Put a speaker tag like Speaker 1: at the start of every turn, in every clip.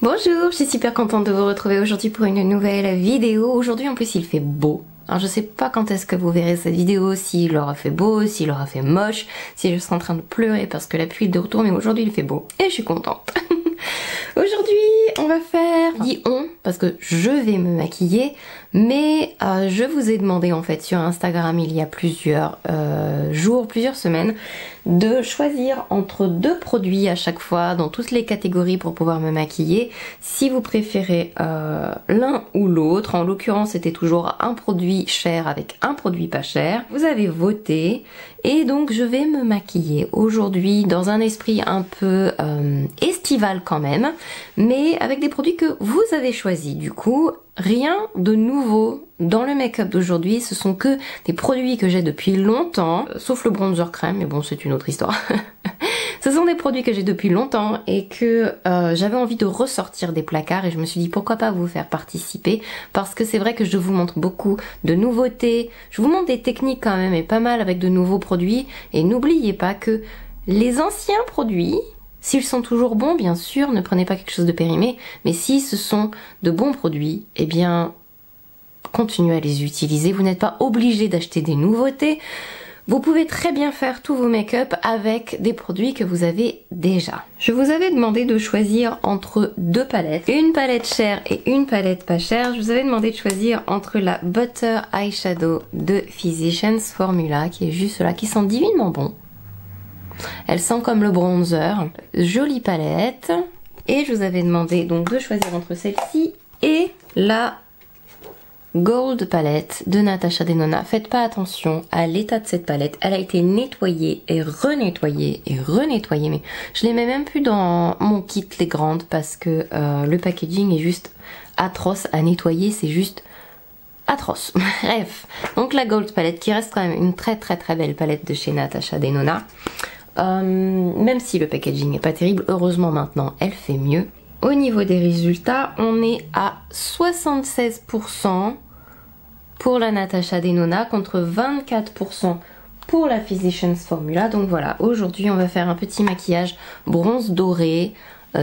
Speaker 1: Bonjour, je suis super contente de vous retrouver aujourd'hui pour une nouvelle vidéo. Aujourd'hui en plus il fait beau. Alors je sais pas quand est-ce que vous verrez cette vidéo, s'il aura fait beau, s'il aura fait moche, si je serai en train de pleurer parce que la pluie est de retour, mais aujourd'hui il fait beau et je suis contente. Aujourd'hui on va faire, je dis on parce que je vais me maquiller, mais je vous ai demandé en fait sur Instagram il y a plusieurs jours, plusieurs semaines, de choisir entre deux produits à chaque fois dans toutes les catégories pour pouvoir me maquiller, si vous préférez l'un ou l'autre. En l'occurrence c'était toujours un produit cher avec un produit pas cher. Vous avez voté et donc je vais me maquiller aujourd'hui dans un esprit un peu estival quand même, mais avec des produits que vous avez choisis. Du coup, rien de nouveau dans le make-up d'aujourd'hui, ce sont que des produits que j'ai depuis longtemps, sauf le bronzer crème, mais bon c'est une autre histoire. Ce sont des produits que j'ai depuis longtemps et que j'avais envie de ressortir des placards et je me suis dit pourquoi pas vous faire participer, parce que c'est vrai que je vous montre beaucoup de nouveautés, je vous montre des techniques quand même et pas mal avec de nouveaux produits, et n'oubliez pas que les anciens produits, s'ils sont toujours bons, bien sûr, ne prenez pas quelque chose de périmé, mais si ce sont de bons produits, eh bien, continuez à les utiliser. Vous n'êtes pas obligé d'acheter des nouveautés. Vous pouvez très bien faire tous vos make-up avec des produits que vous avez déjà. Je vous avais demandé de choisir entre deux palettes, une palette chère et une palette pas chère. Je vous avais demandé de choisir entre la Butter Eyeshadow de Physicians Formula, qui est juste là, qui sent divinement bon. Elle sent comme le bronzer, jolie palette. Et je vous avais demandé donc de choisir entre celle-ci et la Gold palette de Natasha Denona. Faites pas attention à l'état de cette palette, elle a été nettoyée et renettoyée, mais je les mets même plus dans mon kit les grandes parce que le packaging est juste atroce à nettoyer, c'est juste atroce. Bref, donc la Gold palette qui reste quand même une très belle palette de chez Natasha Denona. Même si le packaging n'est pas terrible, heureusement maintenant elle fait mieux. Au niveau des résultats, on est à 76% pour la Natasha Denona contre 24% pour la Physicians Formula. Donc voilà, aujourd'hui on va faire un petit maquillage bronze doré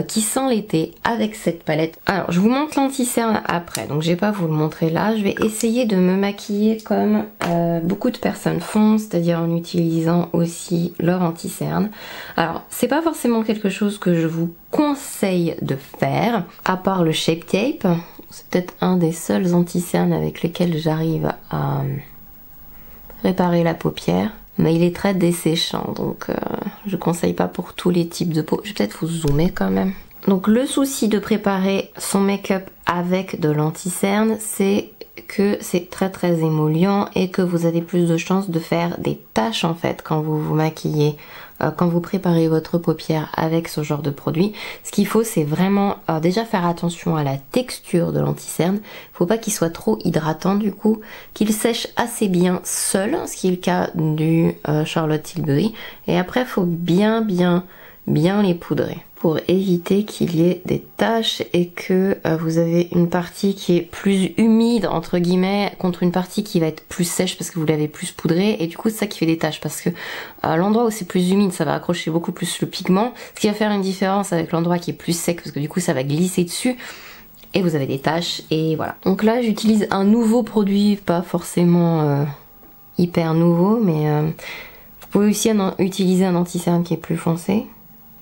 Speaker 1: qui sent l'été avec cette palette. Alors je vous montre l'anti-cerne après, donc je vais pas vous le montrer là. Je vais essayer de me maquiller comme beaucoup de personnes font, c'est-à-dire en utilisant aussi leur anti-cerne. Alors c'est pas forcément quelque chose que je vous conseille de faire, à part le Shape Tape. C'est peut-être un des seuls anti-cernes avec lesquels j'arrive à réparer la paupière. Mais il est très desséchant, donc je conseille pas pour tous les types de peau. Je vais peut-être vous zoomer quand même. Donc le souci de préparer son make-up avec de l'anti-cerne, c'est que c'est très émollient et que vous avez plus de chances de faire des taches en fait quand vous vous maquillez, quand vous préparez votre paupière avec ce genre de produit. Ce qu'il faut, c'est vraiment déjà faire attention à la texture de l'anti-cerne. Faut pas qu'il soit trop hydratant du coup, qu'il sèche assez bien seul, ce qui est le cas du Charlotte Tilbury. Et après, faut bien les poudrer pour éviter qu'il y ait des taches et que vous avez une partie qui est plus humide entre guillemets contre une partie qui va être plus sèche parce que vous l'avez plus poudré, et du coup c'est ça qui fait des taches parce que l'endroit où c'est plus humide ça va accrocher beaucoup plus le pigment, ce qui va faire une différence avec l'endroit qui est plus sec parce que du coup ça va glisser dessus et vous avez des taches. Et voilà, donc là j'utilise un nouveau produit, pas forcément hyper nouveau, mais vous pouvez aussi utiliser un anti-cerne qui est plus foncé.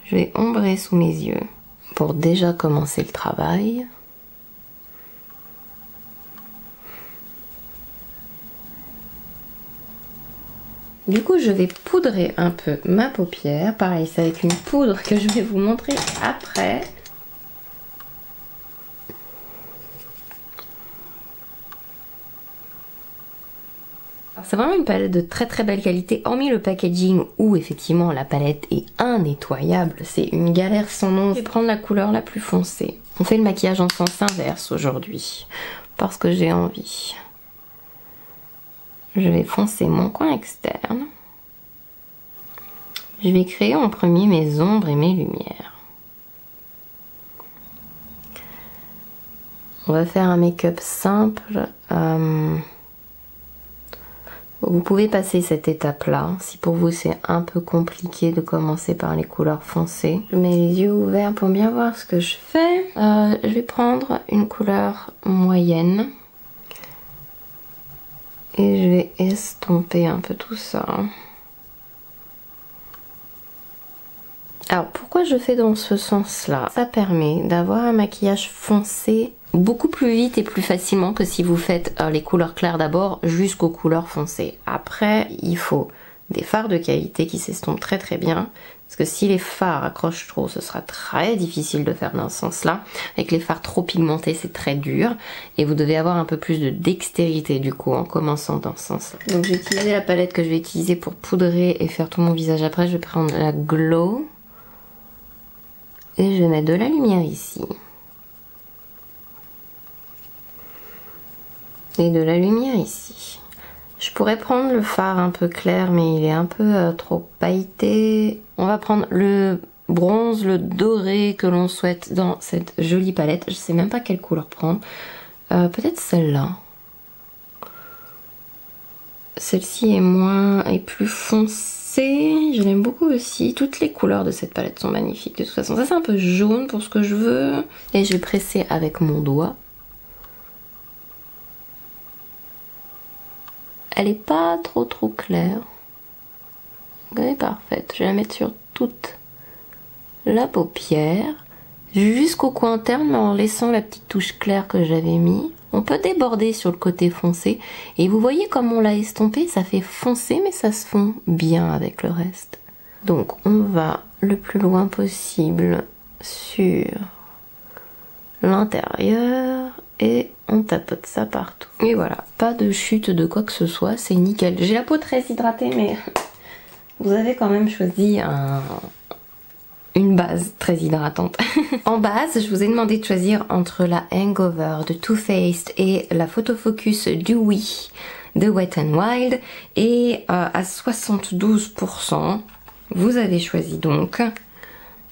Speaker 1: Je vais ombrer sous mes yeux pour déjà commencer le travail. Du coup, je vais poudrer un peu ma paupière. Pareil, c'est avec une poudre que je vais vous montrer après. C'est vraiment une palette de très belle qualité, hormis le packaging où effectivement la palette est indétoyable, c'est une galère sans nom. Je vais prendre la couleur la plus foncée. On fait le maquillage en sens inverse aujourd'hui, parce que j'ai envie. Je vais foncer mon coin externe. Je vais créer en premier mes ombres et mes lumières. On va faire un make-up simple. Vous pouvez passer cette étape-là, si pour vous c'est un peu compliqué de commencer par les couleurs foncées. Je mets les yeux ouverts pour bien voir ce que je fais. Je vais prendre une couleur moyenne. Et je vais estomper un peu tout ça. Alors pourquoi je fais dans ce sens-là? Ça permet d'avoir un maquillage foncé beaucoup plus vite et plus facilement que si vous faites les couleurs claires d'abord jusqu'aux couleurs foncées. Après, il faut des fards de qualité qui s'estompent très très bien. Parce que si les fards accrochent trop, ce sera très difficile de faire dans ce sens-là. Avec les fards trop pigmentés, c'est très dur. Et vous devez avoir un peu plus de dextérité du coup en commençant dans ce sens-là. Donc j'ai utilisé la palette que je vais utiliser pour poudrer et faire tout mon visage après. Je vais prendre la Glow. Et je vais mettre de la lumière ici. Et de la lumière ici. Je pourrais prendre le fard un peu clair, mais il est un peu trop pailleté. On va prendre le bronze, le doré que l'on souhaite dans cette jolie palette. Je sais même pas quelle couleur prendre. Peut-être celle-là. Celle-ci est plus foncée. Je l'aime beaucoup aussi. Toutes les couleurs de cette palette sont magnifiques. De toute façon, ça c'est un peu jaune pour ce que je veux. Et je vais presser avec mon doigt. Elle est pas trop claire. Elle est parfaite. Je vais la mettre sur toute la paupière. Jusqu'au coin interne, mais en laissant la petite touche claire que j'avais mis. On peut déborder sur le côté foncé. Et vous voyez comme on l'a estompé, ça fait foncé, mais ça se fond bien avec le reste. Donc on va le plus loin possible sur l'intérieur. Et on tapote ça partout. Et voilà, pas de chute de quoi que ce soit, c'est nickel. J'ai la peau très hydratée, mais vous avez quand même choisi une base très hydratante. En base, je vous ai demandé de choisir entre la Hangover de Too Faced et la Photo Focus Dewy de Wet n Wild. Et à 72%, vous avez choisi donc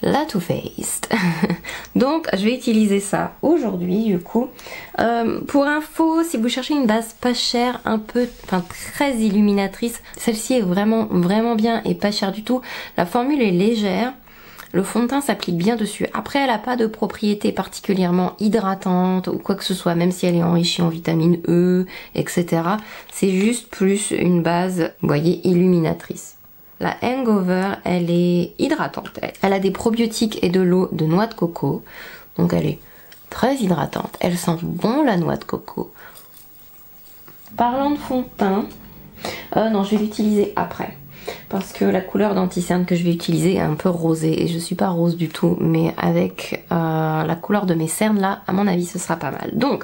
Speaker 1: la Too Faced. Donc je vais utiliser ça aujourd'hui du coup. Pour info, si vous cherchez une base pas chère, très illuminatrice, celle-ci est vraiment bien et pas chère du tout. La formule est légère. Le fond de teint s'applique bien dessus. Après, elle n'a pas de propriété particulièrement hydratante ou quoi que ce soit, même si elle est enrichie en vitamine E, etc. C'est juste plus une base, vous voyez, illuminatrice. La Hangover, elle est hydratante. Elle a des probiotiques et de l'eau de noix de coco. Donc elle est très hydratante. Elle sent bon la noix de coco. Parlant de fond de teint, non, je vais l'utiliser après. Parce que la couleur d'anti-cerne que je vais utiliser est un peu rosée. Et je suis pas rose du tout. Mais avec la couleur de mes cernes là, à mon avis, ce sera pas mal. Donc,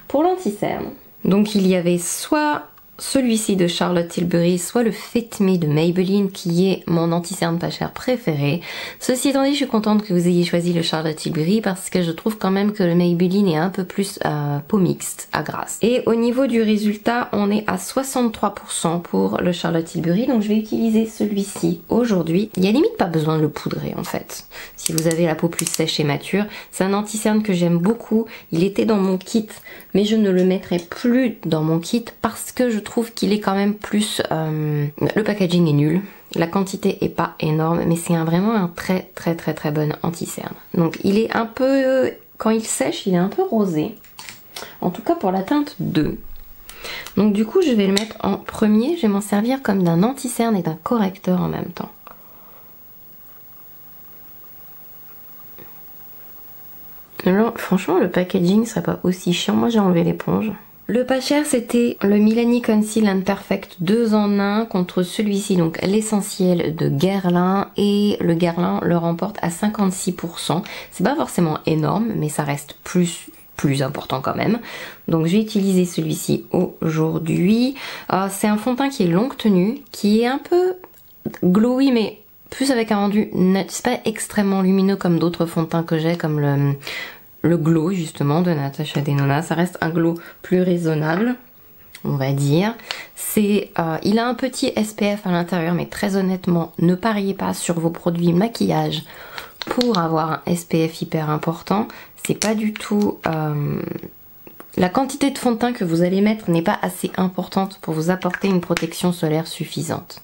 Speaker 1: pour l'anti-cerne, donc il y avait soit celui-ci de Charlotte Tilbury, soit le Fit Me de Maybelline qui est mon anti-cerne pas cher préféré. Ceci étant dit, je suis contente que vous ayez choisi le Charlotte Tilbury parce que je trouve quand même que le Maybelline est un peu plus peau mixte à grasse. Et au niveau du résultat, on est à 63% pour le Charlotte Tilbury, donc je vais utiliser celui-ci aujourd'hui. Il n'y a limite pas besoin de le poudrer en fait, si vous avez la peau plus sèche et mature. C'est un anti-cerne que j'aime beaucoup, il était dans mon kit, mais je ne le mettrai plus dans mon kit parce que je trouve qu'il est quand même plus... le packaging est nul, la quantité est pas énorme, mais c'est vraiment un très bon anti-cerne. Donc il est un peu... quand il sèche, il est un peu rosé. En tout cas pour la teinte 2. Donc du coup je vais le mettre en premier, je vais m'en servir comme d'un anti-cerne et d'un correcteur en même temps. Alors, franchement le packaging serait pas aussi chiant, moi j'ai enlevé l'éponge. Le pas cher c'était le Milani Conceal and Perfect 2 en 1 contre celui-ci, donc l'essentiel de Guerlain, et le Guerlain le remporte à 56%. C'est pas forcément énorme mais ça reste plus important quand même. Donc je vais utiliser celui-ci aujourd'hui. C'est un fond de teint qui est longue tenue, qui est un peu glowy mais plus avec un rendu net. C'est pas extrêmement lumineux comme d'autres fonds de teint que j'ai, comme le glow justement de Natasha Denona. Ça reste un glow plus raisonnable, on va dire. Il a un petit SPF à l'intérieur, mais très honnêtement, ne pariez pas sur vos produits maquillage pour avoir un SPF hyper important. C'est pas du tout la quantité de fond de teint que vous allez mettre n'est pas assez importante pour vous apporter une protection solaire suffisante.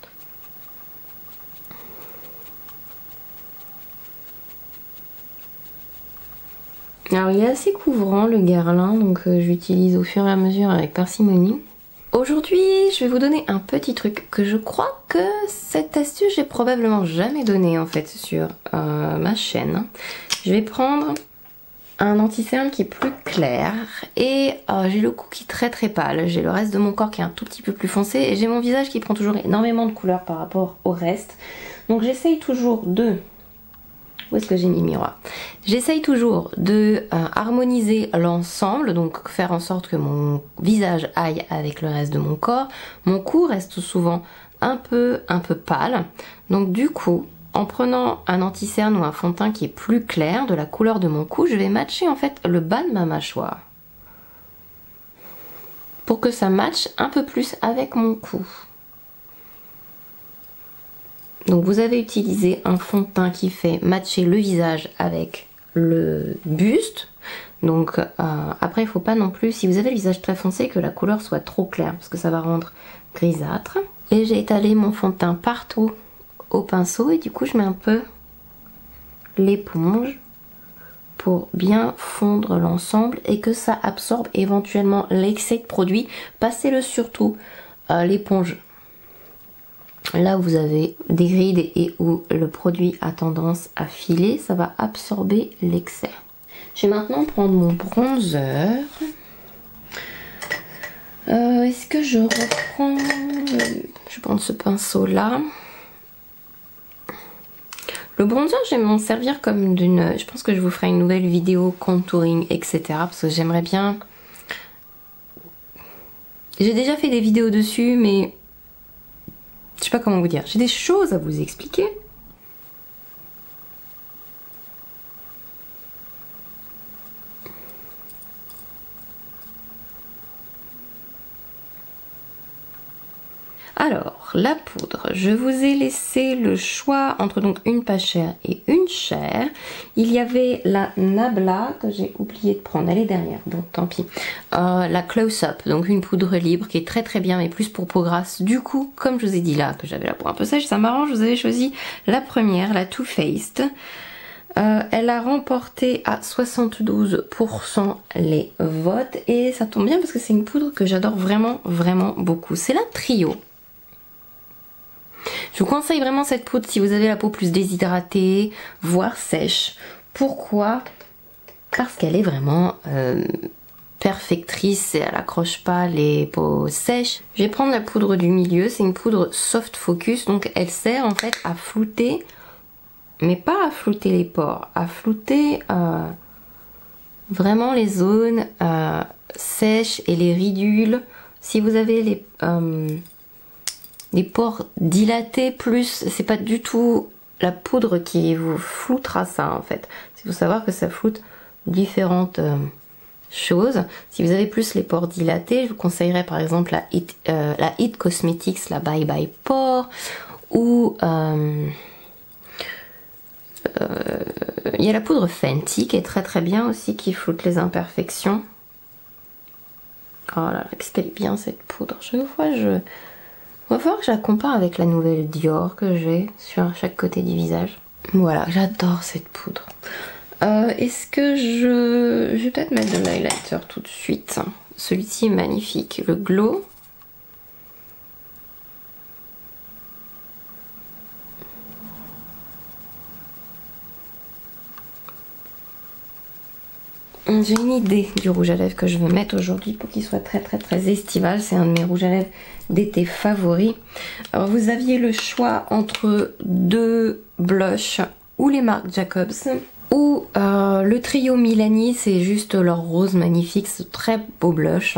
Speaker 1: Alors il est assez couvrant le Guerlain, donc j'utilise au fur et à mesure avec parcimonie. Aujourd'hui, je vais vous donner un petit truc que je crois que cette astuce, j'ai probablement jamais donné en fait sur ma chaîne. Je vais prendre un anti-cerne qui est plus clair et j'ai le cou qui est très très pâle. J'ai le reste de mon corps qui est un tout petit peu plus foncé et j'ai mon visage qui prend toujours énormément de couleur par rapport au reste. Donc j'essaye toujours de... Où est-ce que j'ai mis le miroir? J'essaye toujours de harmoniser l'ensemble, donc faire en sorte que mon visage aille avec le reste de mon corps. Mon cou reste souvent un peu pâle. Donc du coup, en prenant un anti-cerne ou un fond de teint qui est plus clair, de la couleur de mon cou, je vais matcher en fait le bas de ma mâchoire. Pour que ça matche un peu plus avec mon cou. Donc vous avez utilisé un fond de teint qui fait matcher le visage avec le buste. Donc après il ne faut pas non plus, si vous avez le visage très foncé, que la couleur soit trop claire parce que ça va rendre grisâtre. Et j'ai étalé mon fond de teint partout au pinceau et du coup je mets un peu l'éponge pour bien fondre l'ensemble et que ça absorbe éventuellement l'excès de produit. Passez-le surtout l'éponge là où vous avez des rides et où le produit a tendance à filer, ça va absorber l'excès. Je vais maintenant prendre mon bronzer. Est-ce que je reprends... Je vais prendre ce pinceau là. Le bronzer, je vais m'en servir comme d'une... Je pense que je vous ferai une nouvelle vidéo contouring, etc. Parce que j'aimerais bien... J'ai déjà fait des vidéos dessus, mais... Je sais pas comment vous dire. J'ai des choses à vous expliquer. Alors, la poudre, je vous ai laissé le choix entre donc une pas chère et une chère. Il y avait la Nabla que j'ai oublié de prendre, elle est derrière, bon tant pis. La Close Up, donc une poudre libre qui est très très bien mais plus pour peau grasse. Du coup, comme je vous ai dit là que j'avais la peau un peu sèche, ça m'arrange, vous avez choisi la première, la Too Faced. Elle a remporté à 72% les votes et ça tombe bien parce que c'est une poudre que j'adore vraiment beaucoup. C'est la Trio. Je vous conseille vraiment cette poudre si vous avez la peau plus déshydratée, voire sèche. Pourquoi? Parce qu'elle est vraiment perfectrice et elle accroche pas les peaux sèches. Je vais prendre la poudre du milieu, c'est une poudre soft focus, donc elle sert en fait à flouter, mais pas à flouter les pores, à flouter vraiment les zones sèches et les ridules. Si vous avez les pores dilatés plus, c'est pas du tout la poudre qui vous floutera ça en fait. Il faut savoir que ça floute différentes choses. Si vous avez plus les pores dilatés, je vous conseillerais par exemple la It Cosmetics, la Bye Bye Pore, ou il y a la poudre Fenty qui est très bien aussi, qui floute les imperfections. Oh là là, qu'est-ce qu'elle est bien cette poudre. Chaque fois on va voir que je la compare avec la nouvelle Dior que j'ai sur chaque côté du visage. Voilà, j'adore cette poudre. Est-ce que je vais peut-être mettre de l'highlighter tout de suite. Celui-ci est magnifique, le Glow. J'ai une idée du rouge à lèvres que je veux mettre aujourd'hui pour qu'il soit très estival. C'est un de mes rouges à lèvres d'été favoris. Alors vous aviez le choix entre deux blushs ou les marques Jacobs ou le trio Milani, c'est juste leur rose magnifique, c'est très beau blush.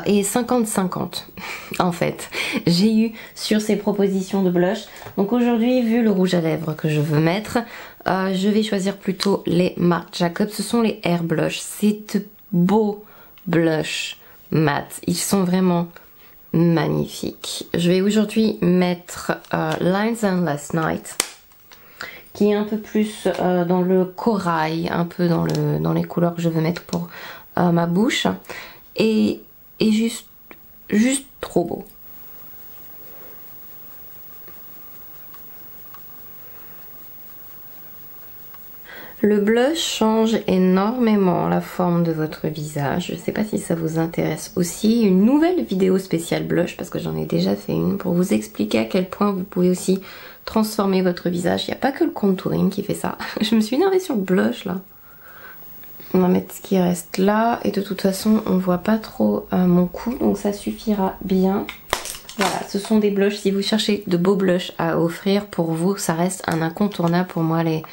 Speaker 1: Et 50-50 en fait j'ai eu sur ces propositions de blush. Donc aujourd'hui, vu le rouge à lèvres que je veux mettre, je vais choisir plutôt les marques Jacobs. Ce sont les Air Blush, c'est de beaux blush mat, ils sont vraiment magnifiques. Je vais aujourd'hui mettre Lines and Last Night, qui est un peu plus dans le corail, un peu dans les couleurs que je veux mettre pour ma bouche et juste trop beau. Le blush change énormément la forme de votre visage. Je ne sais pas si ça vous intéresse aussi. Une nouvelle vidéo spéciale blush, parce que j'en ai déjà fait une, pour vous expliquer à quel point vous pouvez aussi transformer votre visage. Il n'y a pas que le contouring qui fait ça. Je me suis énervée sur le blush là. On va mettre ce qui reste là. Et de toute façon, on ne voit pas trop mon cou, donc ça suffira bien. Voilà, ce sont des blushs. Si vous cherchez de beaux blushs à offrir, pour vous, ça reste un incontournable. Pour moi, les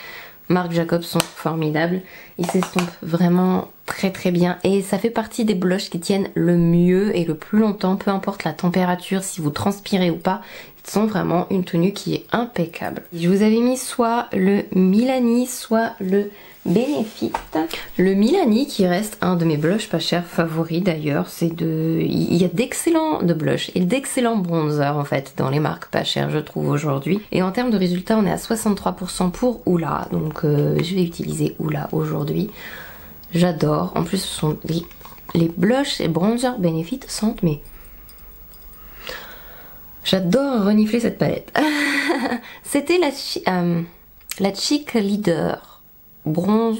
Speaker 1: Marc Jacobs sont formidables. Ils s'estompent vraiment très très bien. Et ça fait partie des blushs qui tiennent le mieux et le plus longtemps, peu importe la température, si vous transpirez ou pas. Ils sont vraiment une tenue qui est impeccable. Je vous avais mis soit le Milani, soit le Benefit. Le Milani qui reste un de mes blushs pas chers favoris d'ailleurs. Il y a d'excellents blushs et d'excellents bronzers en fait dans les marques pas chères je trouve aujourd'hui. Et en termes de résultats on est à 63% pour Hoola. Donc je vais utiliser Hoola aujourd'hui. J'adore. En plus ce sont les blushs et bronzers Benefit sentent mais... J'adore renifler cette palette. C'était la Cheek Leader Bronze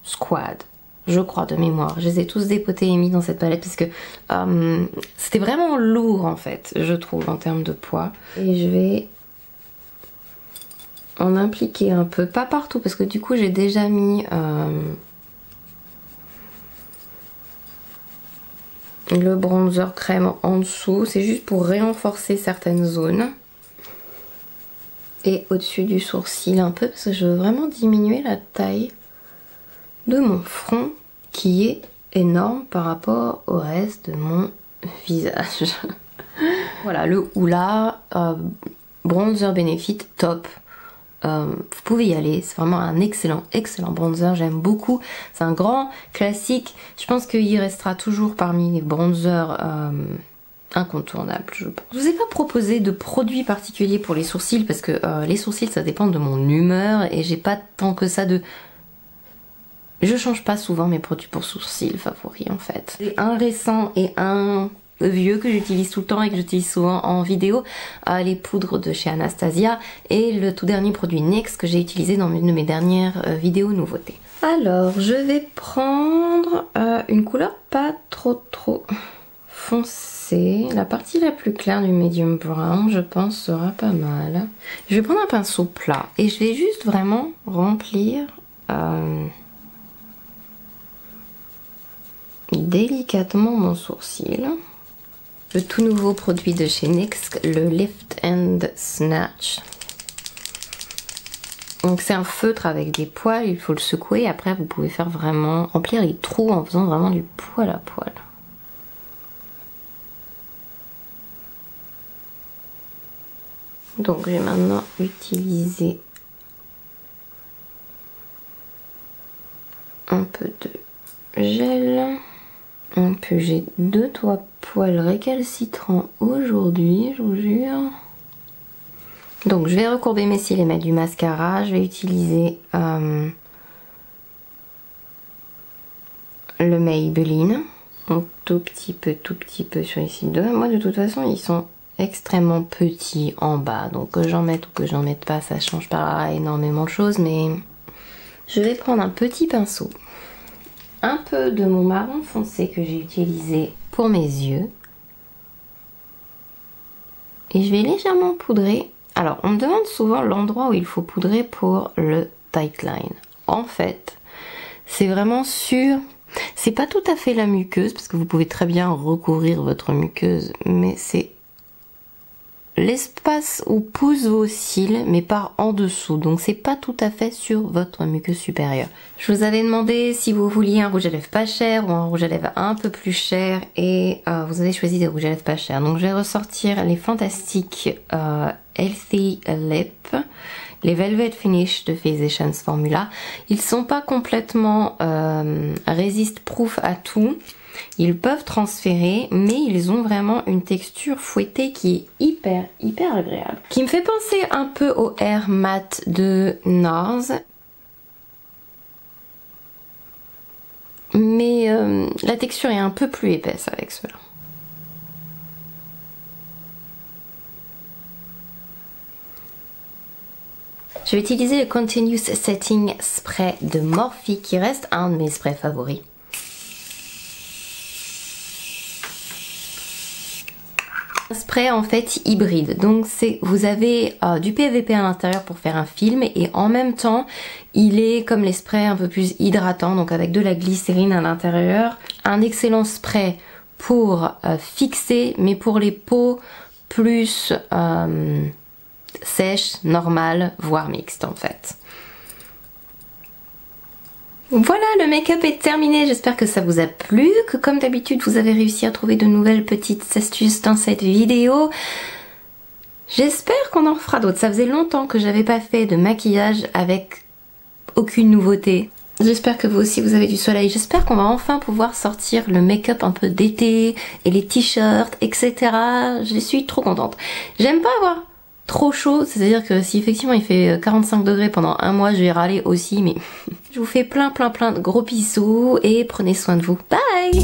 Speaker 1: Squad, je crois de mémoire. Je les ai tous dépotés et mis dans cette palette parce que c'était vraiment lourd en fait, je trouve, en termes de poids. Et je vais en impliquer un peu, pas partout parce que du coup j'ai déjà mis le bronzer crème en dessous. C'est juste pour renforcer certaines zones. Et au-dessus du sourcil un peu parce que je veux vraiment diminuer la taille de mon front qui est énorme par rapport au reste de mon visage. Voilà, le Hoola Bronzer Benefit top. Vous pouvez y aller, c'est vraiment un excellent bronzer, j'aime beaucoup. C'est un grand classique, je pense qu'il restera toujours parmi les bronzers incontournable, je pense. Je vous ai pas proposé de produit particulier pour les sourcils parce que les sourcils ça dépend de mon humeur et j'ai pas tant que ça de... Je change pas souvent mes produits pour sourcils favoris en fait. J'ai un récent et un vieux que j'utilise tout le temps et que j'utilise souvent en vidéo, les poudres de chez Anastasia et le tout dernier produit NYX que j'ai utilisé dans une de mes dernières vidéos nouveautés. Alors je vais prendre une couleur pas trop foncée. La partie la plus claire du medium brown, je pense, sera pas mal. Je vais prendre un pinceau plat et je vais juste vraiment remplir délicatement mon sourcil. Le tout nouveau produit de chez NYX, le Lift and Snatch. Donc c'est un feutre avec des poils, il faut le secouer. Après vous pouvez faire vraiment remplir les trous en faisant vraiment du poil à poil. Donc je vais maintenant utiliser un peu de gel. Un peu, j'ai deux doigts poils récalcitrants aujourd'hui, je vous jure. Donc je vais recourber mes cils et mettre du mascara. Je vais utiliser le Maybelline. Un tout petit peu sur les cils de. Moi de toute façon ils sont extrêmement petits en bas. Donc que j'en mette ou que j'en mette pas, ça change pas énormément de choses. Mais je vais prendre un petit pinceau. Un peu de mon marron foncé que j'ai utilisé pour mes yeux. Et je vais légèrement poudrer. Alors, on me demande souvent l'endroit où il faut poudrer pour le tight line. En fait, c'est vraiment sur... C'est pas tout à fait la muqueuse, parce que vous pouvez très bien recouvrir votre muqueuse, mais c'est l'espace où poussent vos cils, mais par en dessous. Donc c'est pas tout à fait sur votre muqueuse supérieure. Je vous avais demandé si vous vouliez un rouge à lèvres pas cher ou un rouge à lèvres un peu plus cher, et vous avez choisi des rouges à lèvres pas chers. Donc je vais ressortir les fantastiques Healthy Lip, les Velvet Finish de Physicians Formula. Ils sont pas complètement resist proof à tout. Ils peuvent transférer, mais ils ont vraiment une texture fouettée qui est hyper agréable. Qui me fait penser un peu au Air Matte de NARS. mais la texture est un peu plus épaisse avec ceux-là. Je vais utiliser le Continuous Setting Spray de Morphe qui reste un de mes sprays favoris. Un spray en fait hybride, donc vous avez du PVP à l'intérieur pour faire un film et en même temps il est comme les sprays un peu plus hydratants, donc avec de la glycérine à l'intérieur. Un excellent spray pour fixer, mais pour les peaux plus sèches, normales, voire mixtes en fait. Voilà, le make-up est terminé, j'espère que ça vous a plu, que comme d'habitude vous avez réussi à trouver de nouvelles petites astuces dans cette vidéo. J'espère qu'on en fera d'autres, ça faisait longtemps que j'avais pas fait de maquillage avec aucune nouveauté. J'espère que vous aussi vous avez du soleil, j'espère qu'on va enfin pouvoir sortir le make-up un peu d'été et les t-shirts, etc. Je suis trop contente. J'aime pas avoir trop chaud, c'est-à-dire que si effectivement il fait 45 degrés pendant un mois, je vais râler aussi, mais je vous fais plein de gros bisous et prenez soin de vous. Bye!